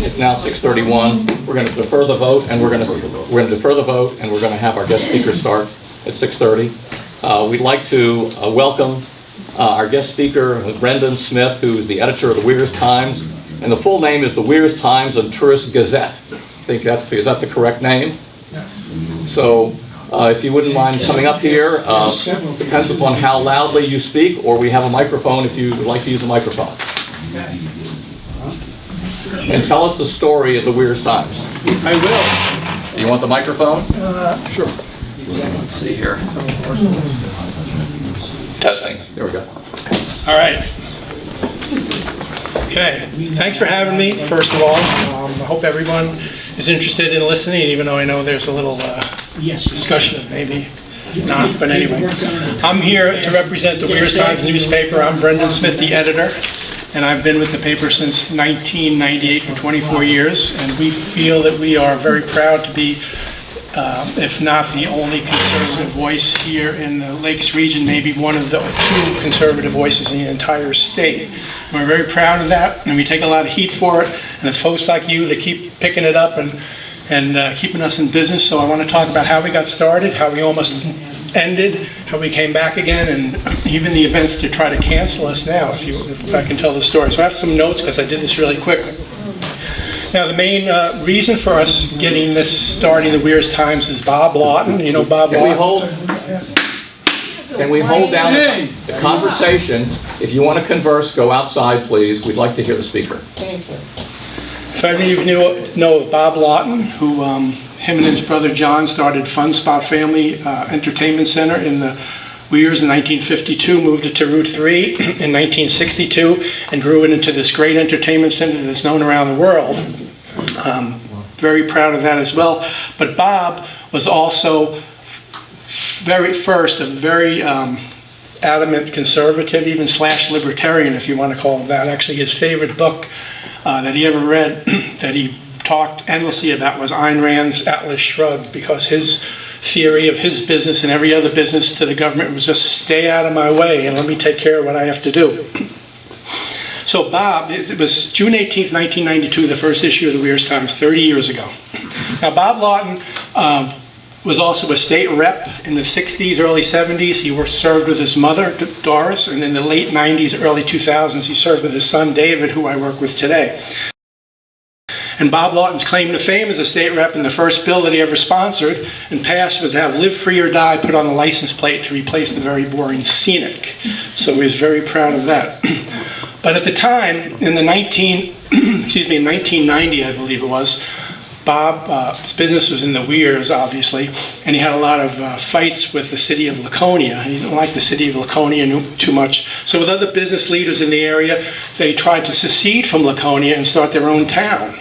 It's now 6:31. We're going to defer the vote, and we're going to have our guest speaker start at 6:30. We'd like to welcome our guest speaker, Brendan Smith, who is the editor of the Weirs Times, and the full name is the Weirs Times and Tourist Gazette. I think is that the correct name? So, if you wouldn't mind coming up here, depends upon how loudly you speak, or we have a microphone if you would like to use a microphone. And tell us the story of the Weirs Times. I will. You want the microphone? Sure. Let's see here. Testing. There we go. All right. Okay. Thanks for having me, first of all. I hope everyone is interested in listening, even though I know there's a little discussion of maybe not. But anyway, I'm here to represent the Weirs Times newspaper. I'm Brendan Smith, the editor. And I've been with the paper since 1998 for 24 years, and we feel that we are very proud to be, if not the only conservative voice here in the Lakes region, maybe one of the two conservative voices in the entire state. And we're very proud of that, and we take a lot of heat for it, and it's folks like you that keep picking it up and keeping us in business. So I want to talk about how we got started, how we almost ended, how we came back again, and even the events to try to cancel us now, if I can tell the story. So I have some notes because I did this really quick. Now the main reason for us getting this starting the Weirs Times is Bob Lawton. You know Bob Lawton? Can we hold down the conversation? If you want to converse, go outside, please. We'd like to hear the speaker. Thank you. If any of you know of Bob Lawton, who him and his brother John started Fun Spot Family Entertainment Center in the Weirs in 1952, moved it to Route 3 in 1962, and grew it into this great entertainment center that's known around the world. Very proud of that as well. But Bob was also a very adamant conservative, even / libertarian, if you want to call it that. Actually, his favorite book that he ever read, that he talked endlessly about, was Ayn Rand's Atlas Shrugged, because his theory of his business and every other business to the government was just stay out of my way and let me take care of what I have to do. So Bob, it was June 18th, 1992, the first issue of the Weirs Times, 30 years ago. Now Bob Lawton was also a state rep in the 60s, early 70s. He served with his mother, Doris, and in the late 90s, early 2000s, he served with his son, David, who I work with today. And Bob Lawton's claim to fame as a state rep, and the first bill that he ever sponsored and passed was to have "Live Free or Die" put on the license plate to replace the very boring "Scenic." So he was very proud of that. But at the time, in the 1990, I believe it was, Bob's business was in the Weirs, obviously, and he had a lot of fights with the city of Laconia. He didn't like the city of Laconia too much. So with other business leaders in the area, they tried to secede from Laconia and start their own town.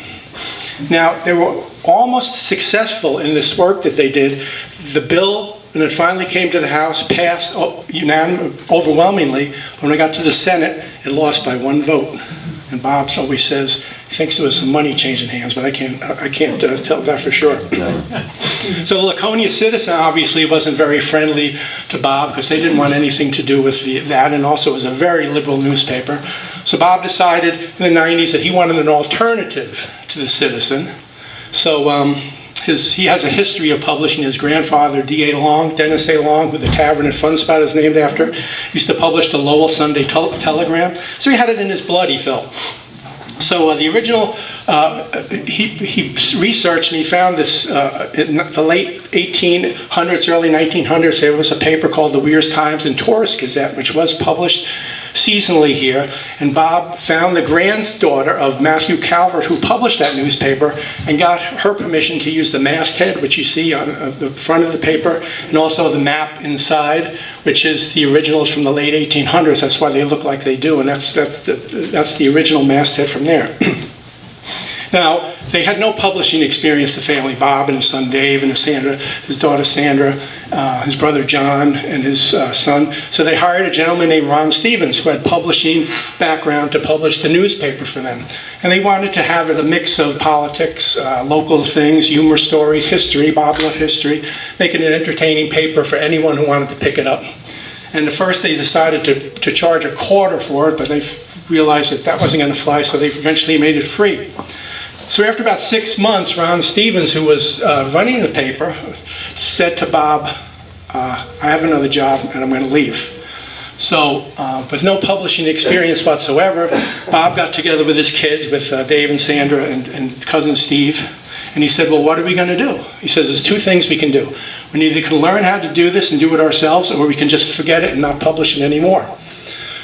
Now, they were almost successful in this work that they did. The bill, when it finally came to the House, passed overwhelmingly. When it got to the Senate, it lost by 1 vote. And Bob always says he thinks there was some money changing hands, but I can't tell that for sure. So the Laconia Citizen obviously wasn't very friendly to Bob, because they didn't want anything to do with that, and also it was a very liberal newspaper. So Bob decided in the 90s that he wanted an alternative to the Citizen. So he has a history of publishing. His grandfather, Dennis A. Long, who the tavern at Fun Spot is named after, used to publish the Lowell Sunday Telegram. So he had it in his blood, he felt. So the original, he researched and he found this in the late 1800s, early 1900s. There was a paper called the Weirs Times and Tourist Gazette, which was published seasonally here, and Bob found the granddaughter of Matthew Calvert, who published that newspaper, and got her permission to use the masthead, which you see on the front of the paper, and also the map inside, which is the originals from the late 1800s. That's why they look like they do, and that's the original masthead from there. Now, they had no publishing experience, the family, Bob and his son Dave and his daughter Sandra, his brother John and his son. So they hired a gentleman named Ron Stevens who had publishing background to publish the newspaper for them. And they wanted to have it a mix of politics, local things, humor stories, history. Bob loved history, making an entertaining paper for anyone who wanted to pick it up. And at first they decided to charge a quarter for it, but they realized that that wasn't going to fly, so they eventually made it free. So after about 6 months, Ron Stevens, who was running the paper, said to Bob, I have another job and I'm going to leave. So with no publishing experience whatsoever, Bob got together with his kids, with Dave and Sandra and cousin Steve, and he said, well, what are we going to do? He says, there's 2 things we can do. We either can learn how to do this and do it ourselves, or we can just forget it and not publish it anymore.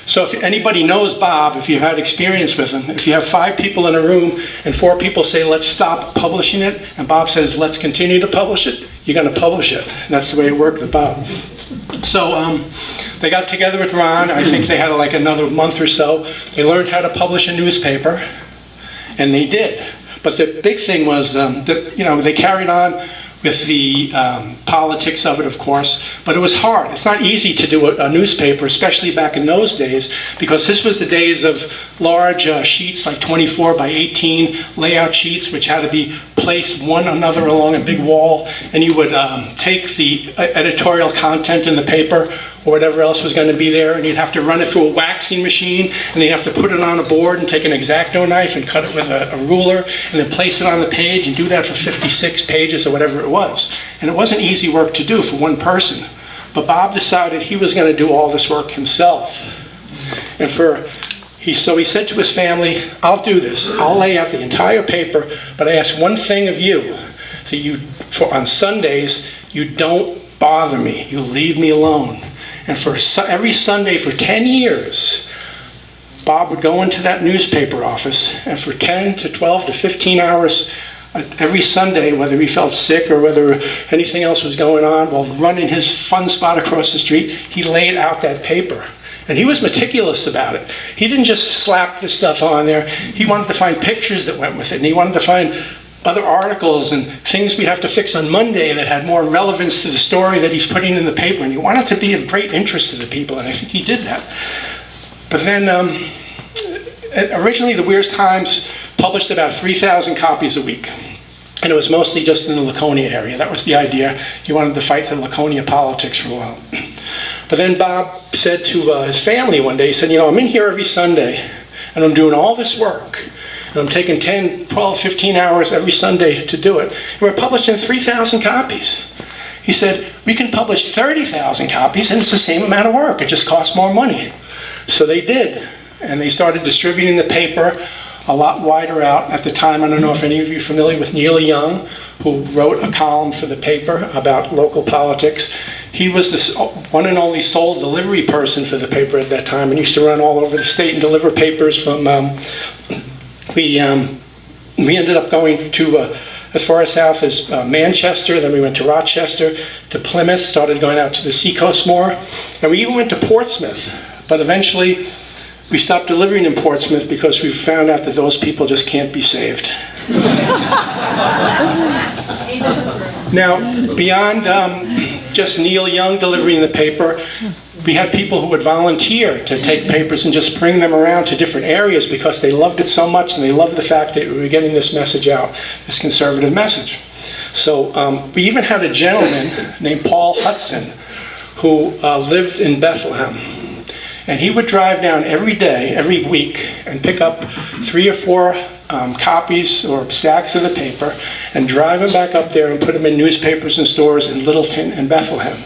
So if anybody knows Bob, if you've had experience with him, if you have 5 people in a room and 4 people say, let's stop publishing it, and Bob says, let's continue to publish it, you're going to publish it. And that's the way it worked with Bob. So they got together with Ron. I think they had like another month or so. They learned how to publish a newspaper, and they did. But the big thing was that, they carried on with the politics of it, of course, but it was hard. It's not easy to do a newspaper, especially back in those days, because this was the days of large sheets, like 24 by 18 layout sheets, which had to be placed one another along a big wall, and you would take the editorial content in the paper or whatever else was going to be there, and you'd have to run it through a waxing machine, and then you'd have to put it on a board and take an X-Acto knife and cut it with a ruler, and then place it on the page and do that for 56 pages or whatever it was. And it wasn't easy work to do for one person. But Bob decided he was going to do all this work himself. And so he said to his family, I'll do this. I'll lay out the entire paper, but I ask one thing of you, that on Sundays, you don't bother me. You leave me alone. And for every Sunday for 10 years, Bob would go into that newspaper office, and for 10 to 12 to 15 hours every Sunday, whether he felt sick or whether anything else was going on, while running his fun spot across the street, he laid out that paper. And he was meticulous about it. He didn't just slap the stuff on there. He wanted to find pictures that went with it, and he wanted to find other articles and things we'd have to fix on Monday that had more relevance to the story that he's putting in the paper, and he wanted to be of great interest to the people, and I think he did that. But then, originally the Weirs Times published about 3,000 copies a week, and it was mostly just in the Laconia area. That was the idea. He wanted to fight the Laconia politics for a while. But then Bob said to his family one day, he said, I'm in here every Sunday, and I'm doing all this work, and I'm taking 10, 12, 15 hours every Sunday to do it. And we're publishing 3,000 copies. He said, we can publish 30,000 copies and it's the same amount of work. It just costs more money. So they did. And they started distributing the paper a lot wider out. At the time, I don't know if any of you are familiar with Neil Young, who wrote a column for the paper about local politics. He was the one and only sole delivery person for the paper at that time, and used to run all over the state and deliver papers from we ended up going to as far south as Manchester, then we went to Rochester, to Plymouth, started going out to the seacoast more, and we even went to Portsmouth. But eventually, we stopped delivering in Portsmouth because we found out that those people just can't be saved. Now, beyond just Neil Young delivering the paper, we had people who would volunteer to take papers and just bring them around to different areas because they loved it so much and they loved the fact that we were getting this message out, this conservative message. So we even had a gentleman named Paul Hudson who lived in Bethlehem. And he would drive down every day, every week, and pick up 3 or 4 copies or stacks of the paper and drive them back up there and put them in newspapers and stores in Littleton and Bethlehem.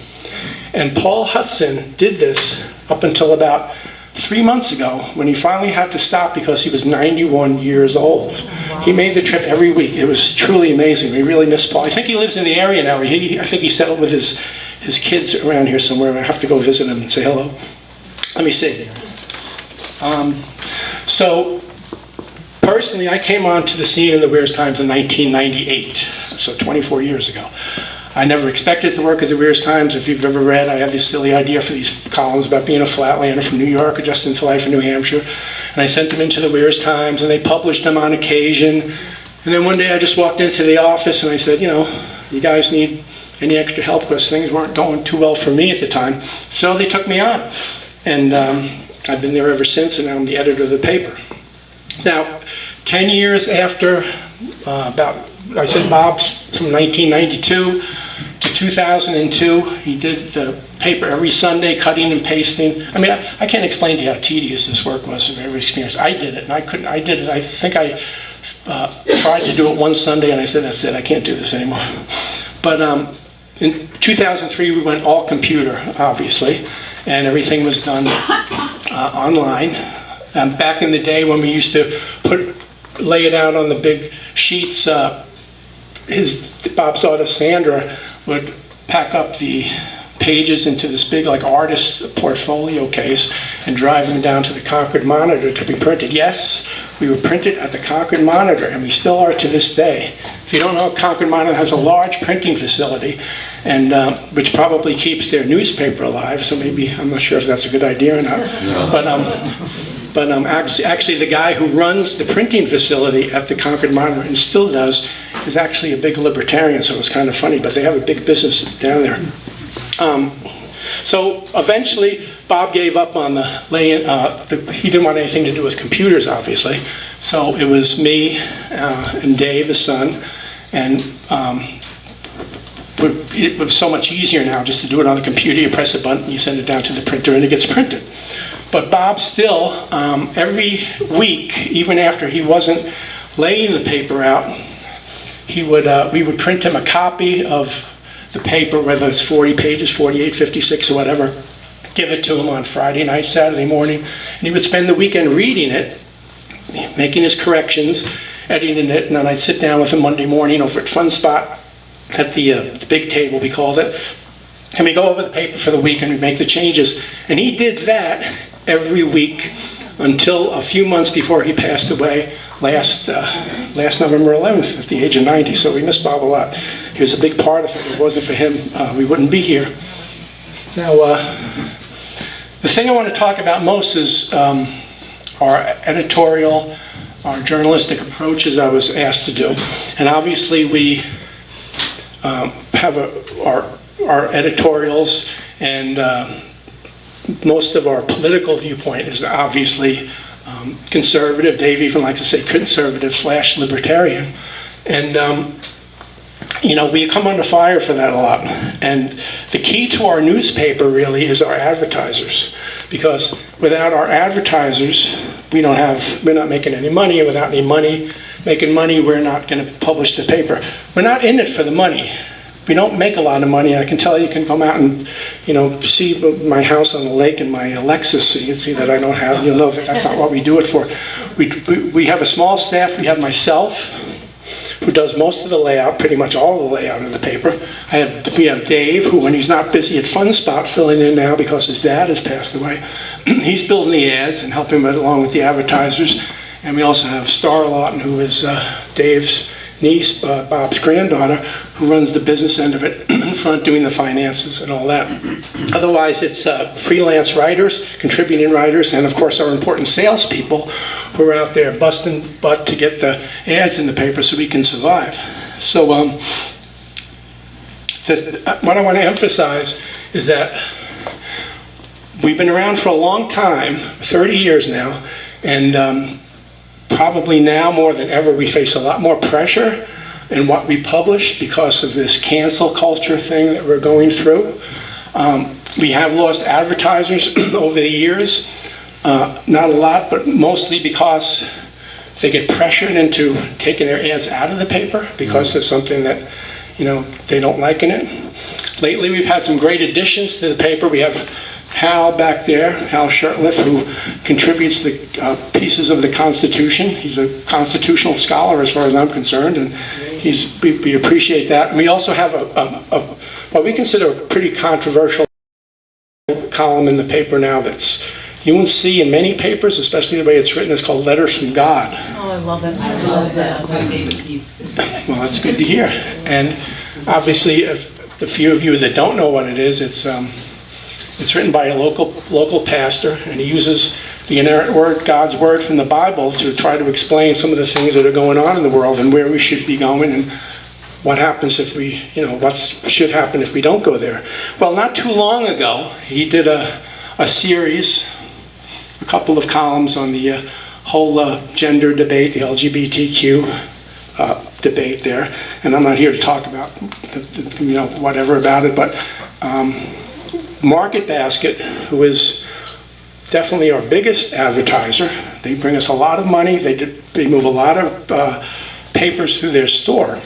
And Paul Hudson did this up until about 3 months ago, when he finally had to stop because he was 91 years old. Wow. He made the trip every week. It was truly amazing. We really miss Paul. I think he lives in the area now. I think he settled with his kids around here somewhere. I have to go visit him and say hello. Let me see. So personally, I came onto the scene in the Weirs Times in 1998, so 24 years ago. I never expected to work at the Weirs Times. If you've ever read, I had this silly idea for these columns about being a flatlander from New York or just into life in New Hampshire. And I sent them into the Weirs Times, and they published them on occasion. And then one day I just walked into the office and I said, you guys need any extra help, because things weren't going too well for me at the time. So they took me on. And I've been there ever since, and now I'm the editor of the paper. Now, 10 years after, I said Bob's from 1992 to 2002, he did the paper every Sunday, cutting and pasting. I mean, I can't explain to you how tedious this work was of every experience. I did it, and I think I tried to do it one Sunday, and I said, that's it, I can't do this anymore. But in 2003, we went all computer, obviously, and everything was done online. Back in the day when we used to lay it out on the big sheets, Bob's daughter Sandra would pack up the pages into this big, like, artist's portfolio case and drive them down to the Concord Monitor to be printed. Yes, we were printed at the Concord Monitor, and we still are to this day. If you don't know, Concord Monitor has a large printing facility, and which probably keeps their newspaper alive. So maybe, I'm not sure if that's a good idea or not. No. But actually, the guy who runs the printing facility at the Concord Monitor, and still does, is actually a big libertarian. So it's kind of funny. But they have a big business down there. So eventually, Bob gave up on the laying. He didn't want anything to do with computers, obviously. So it was me and Dave, his son, and it was so much easier now just to do it on the computer. You press a button, you send it down to the printer, and it gets printed. But Bob still, every week, even after he wasn't laying the paper out, we would print him a copy of the paper, whether it's 40 pages, 48, 56, or whatever, give it to him on Friday night, Saturday morning, and he would spend the weekend reading it, making his corrections, editing it, and then I'd sit down with him Monday morning over at Fun Spot at the big table, we called it, and we go over the paper for the week and we make the changes. And he did that every week until a few months before he passed away last November 11th at the age of 90. So we miss Bob a lot. He was a big part of it. If it wasn't for him, we wouldn't be here. Now, the thing I want to talk about most is our editorial, our journalistic approach, as I was asked to do. And obviously we have our editorials, and most of our political viewpoint is obviously conservative. Dave even likes to say conservative/libertarian. And we come under fire for that a lot. And the key to our newspaper really is our advertisers, because without our advertisers, we're not making any money. And without any making money, we're not going to publish the paper. We're not in it for the money. We don't make a lot of money. I can tell you can come out and, see my house on the lake and my Lexus, so you can see that I don't have, you'll know that that's not what we do it for. We have a small staff. We have myself, who does most of the layout, pretty much all the layout of the paper. We have Dave, who, when he's not busy at Fun Spot, filling in now because his dad has passed away. He's building the ads and helping along with the advertisers. And we also have Starlawton, who is Dave's niece, Bob's granddaughter, who runs the business end of it in front, doing the finances and all that. Otherwise, it's freelance writers, contributing writers, and of course our important salespeople who are out there busting butt to get the ads in the paper so we can survive. So what I want to emphasize is that we've been around for a long time, 30 years now, and probably now more than ever we face a lot more pressure in what we publish because of this cancel culture thing that we're going through. We have lost advertisers over the years, not a lot, but mostly because they get pressured into taking their ads out of the paper because there's something that they don't like in it. Lately we've had some great additions to the paper. We have Hal back there, Hal Shurtleff, who contributes the pieces of the Constitution. He's a constitutional scholar as far as I'm concerned, and we appreciate that. And we also have what we consider a pretty controversial column in the paper now that's you won't see in many papers, especially the way it's written. It's called Letters from God. Oh, I love it. I love that. That's my favorite piece. Well, that's good to hear. And obviously, if the few of you that don't know what it is, it's written by a local pastor, and he uses the inerrant word, God's word from the Bible, to try to explain some of the things that are going on in the world and where we should be going and what happens if we, what should happen if we don't go there. Well, not too long ago, he did a series, a couple of columns on the whole gender debate, the LGBTQ debate there. And I'm not here to talk about, whatever about it, but Market Basket, who is definitely our biggest advertiser, they bring us a lot of money, they move a lot of papers through their store,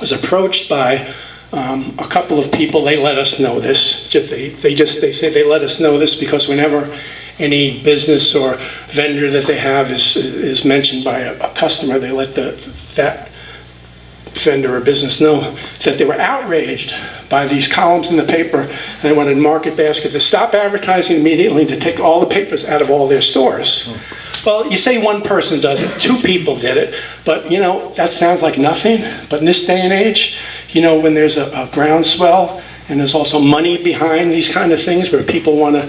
was approached by a couple of people. They let us know this. They say they let us know this because whenever any business or vendor that they have is mentioned by a customer, they let that vendor or business know that they were outraged by these columns in the paper, and they wanted Market Basket to stop advertising immediately, to take all the papers out of all their stores. Well, you say one person does it, 2 people did it, but that sounds like nothing. But in this day and age, when there's a groundswell and there's also money behind these kind of things where people will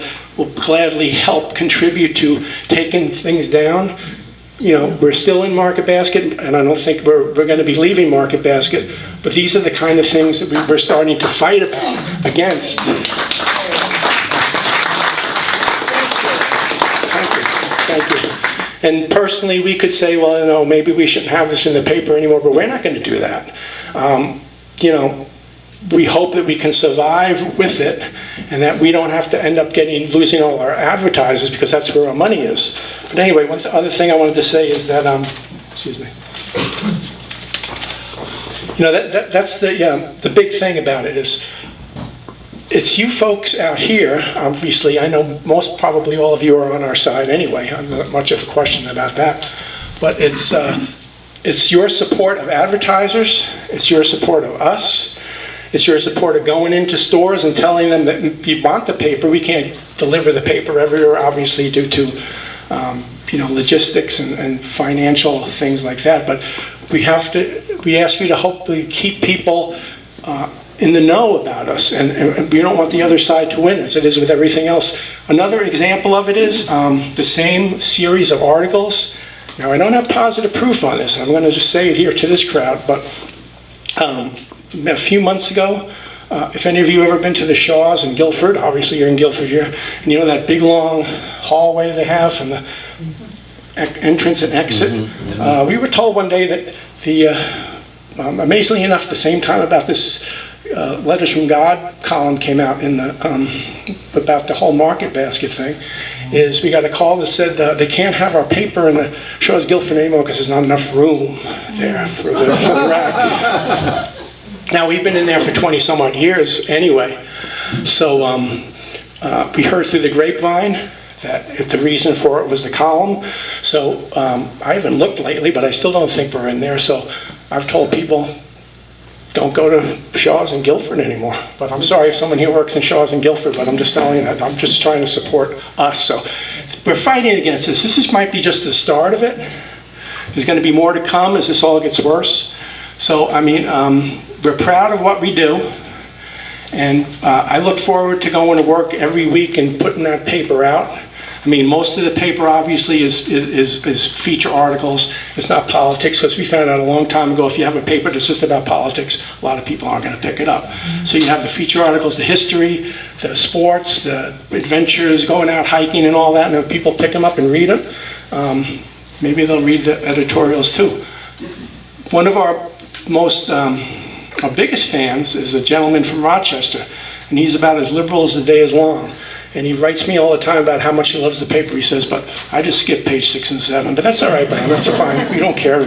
gladly help contribute to taking things down. We're still in Market Basket, and I don't think we're going to be leaving Market Basket, but these are the kind of things that we're starting to fight against. Thank you. And personally, we could say, well, maybe we shouldn't have this in the paper anymore, but we're not going to do that. We hope that we can survive with it and that we don't have to end up losing all our advertisers, because that's where our money is. But anyway, one other thing I wanted to say is that, excuse me. That's the big thing about it is, it's you folks out here, obviously. I know probably all of you are on our side anyway. I'm not much of a question about that. But it's your support of advertisers. It's your support of us. It's your support of going into stores and telling them that you want the paper. We can't deliver the paper everywhere, obviously, due to logistics and financial things like that. But we ask you to hopefully keep people in the know about us, and we don't want the other side to win, as it is with everything else. Another example of it is the same series of articles. Now, I don't have positive proof on this, and I'm going to just say it here to this crowd, but a few months ago, if any of you have ever been to the Shaws in Guilford, obviously you're in Guilford here, and that big long hallway they have from the entrance and exit, we were told one day that amazingly enough, the same time about this Letters from God column came out in about the whole Market Basket thing, is we got a call that said they can't have our paper in the Shaws Guilford anymore because there's not enough room there for the rack. Now, we've been in there for 20 some odd years anyway, so we heard through the grapevine that the reason for it was the column. So I haven't looked lately, but I still don't think we're in there. So I've told people, don't go to Shaw's in Guilford anymore. But I'm sorry if someone here works in Shaw's in Guilford, but I'm just telling you that. I'm just trying to support us. So we're fighting against this. This might be just the start of it. There's going to be more to come as this all gets worse. So, I mean, we're proud of what we do. And I look forward to going to work every week and putting that paper out. I mean, most of the paper obviously is feature articles. It's not politics, because we found out a long time ago if you have a paper that's just about politics, a lot of people aren't going to pick it up. So you have the feature articles, the history, the sports, the adventures, going out hiking and all that, and people pick them up and read them. Maybe they'll read the editorials too. One of our biggest fans is a gentleman from Rochester, and he's about as liberal as the day is long. And he writes me all the time about how much he loves the paper. He says, but I just skip page 6 and 7. But that's all right, Brian. That's fine. We don't care.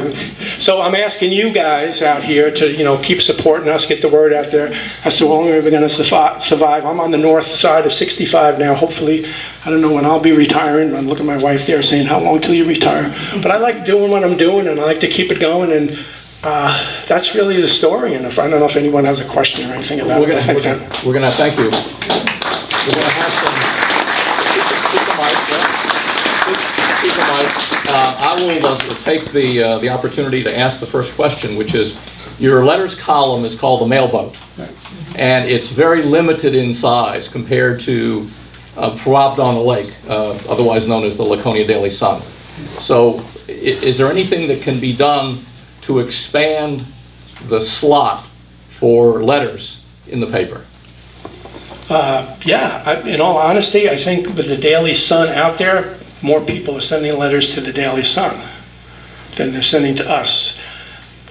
So I'm asking you guys out here to, keep supporting us, get the word out there. That's the only way we're going to survive. I'm on the north side of 65 now. Hopefully, I don't know when I'll be retiring. I'm looking at my wife there saying, how long till you retire? But I like doing what I'm doing, and I like to keep it going. And that's really the story. And I don't know if anyone has a question or anything about it. We're going to thank you. We're going to have some. Keep the mic. I will take the opportunity to ask the first question, which is, your letters column is called the Mailboat, and it's very limited in size compared to Pravda on the Lake, otherwise known as the Laconia Daily Sun. So is there anything that can be done to expand the slot for letters in the paper? In all honesty, I think with the Daily Sun out there, more people are sending letters to the Daily Sun than they're sending to us.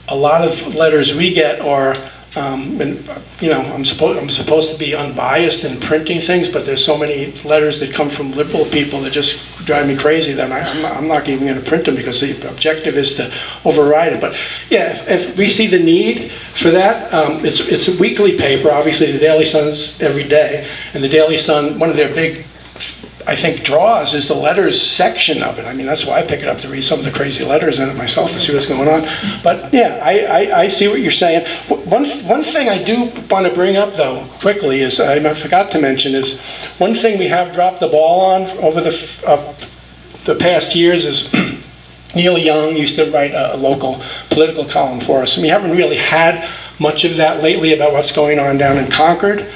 A lot of letters we get are, I'm supposed to be unbiased in printing things, but there's so many letters that come from liberal people that just drive me crazy that I'm not even going to print them because the objective is to override it. But yeah, if we see the need for that, it's a weekly paper. Obviously, the Daily Sun's every day, and the Daily Sun, one of their big, I think, draws is the letters section of it. I mean, that's why I pick it up, to read some of the crazy letters in it myself to see what's going on. But yeah, I see what you're saying. One thing I do want to bring up, though, quickly, is I forgot to mention, is one thing we have dropped the ball on over the past years is Neil Young used to write a local political column for us, and we haven't really had much of that lately about what's going on down in Concord.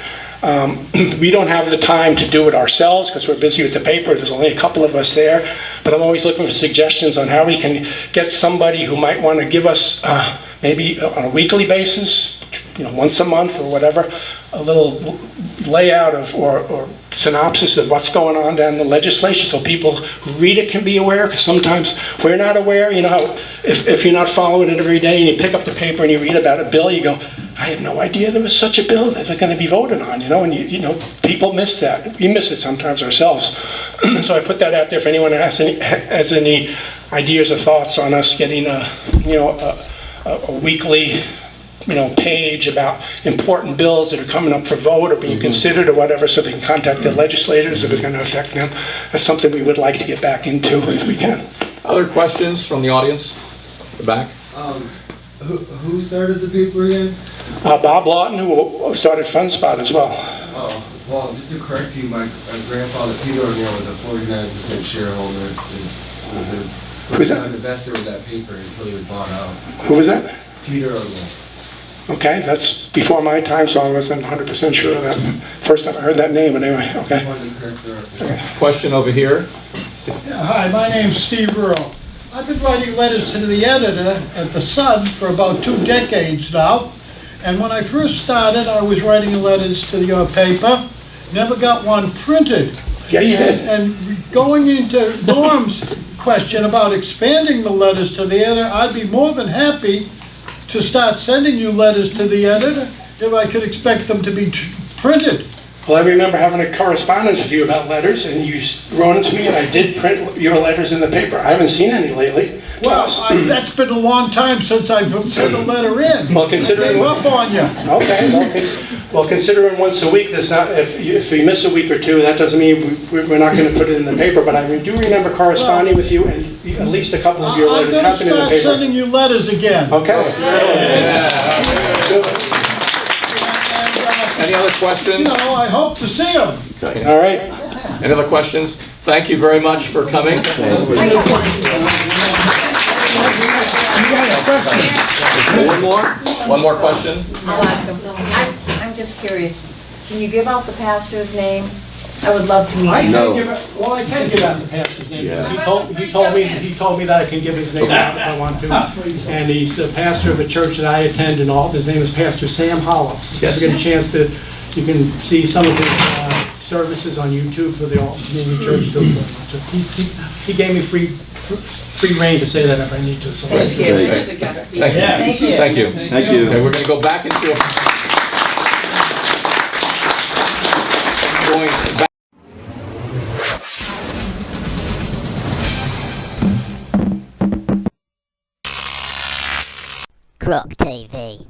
We don't have the time to do it ourselves because we're busy with the paper. There's only a couple of us there. But I'm always looking for suggestions on how we can get somebody who might want to give us, maybe on a weekly basis, once a month or whatever, a little layout of or synopsis of what's going on down in the legislature so people who read it can be aware, because sometimes we're not aware. You know how if you're not following it every day and you pick up the paper and you read about a bill, you go, I had no idea there was such a bill that was going to be voted on, and people miss that. We miss it sometimes ourselves. So I put that out there if anyone has any ideas or thoughts on us getting a weekly page about important bills that are coming up for vote or being considered or whatever, so they can contact their legislators if it's going to affect them. That's something we would like to get back into if we can. Other questions from the audience? The back? Who started the paper again? Bob Lawton, who started Fun Spot as well. Oh, well, just to correct you, my grandfather Peter O'Neill was a 49% shareholder. And was a first-time investor of that paper until he was bought out. Who was that? Peter O'Neill. Okay, that's before my time, so I wasn't 100% sure of that. First time I heard that name, but anyway, okay. I wanted to correct the record. Question over here. Yeah, hi, my name's Steve Earle. I've been writing letters to the editor at the Sun for about 2 decades now. And when I first started, I was writing letters to your paper. Never got one printed. Yeah, you did. And going into Norm's question about expanding the letters to the editor, I'd be more than happy to start sending you letters to the editor if I could expect them to be printed. Well, I remember having a correspondence with you about letters, and you wrote them to me, and I did print your letters in the paper. I haven't seen any lately. Well, that's been a long time since I've sent a letter in. Well, considering I gave up on you. Okay, well, considering once a week, that's not, if we miss a week or two, that doesn't mean we're not going to put it in the paper. But I do remember corresponding with you, and at least a couple of your letters have been in the I'm going to paper. start sending you letters again. Okay. Any other questions? I hope to see them. All right. Any other questions? Thank you very much for coming. One more question? I'll ask him. I'm just curious, can you give out the pastor's name? I would love to meet I him. can give out the pastor's name, because he told me that I can give his name out if I want to. And he's a pastor of a church that I attend and all. His name is Pastor Sam Hollow. If you get a chance you can see some of his services on YouTube for the All Community Church. So he gave me free reign to say that if I need to. So Thank you. As a guest speaker. Thank you. Thank you. Thank you. Okay, we're going to go back into going back. Croc TV.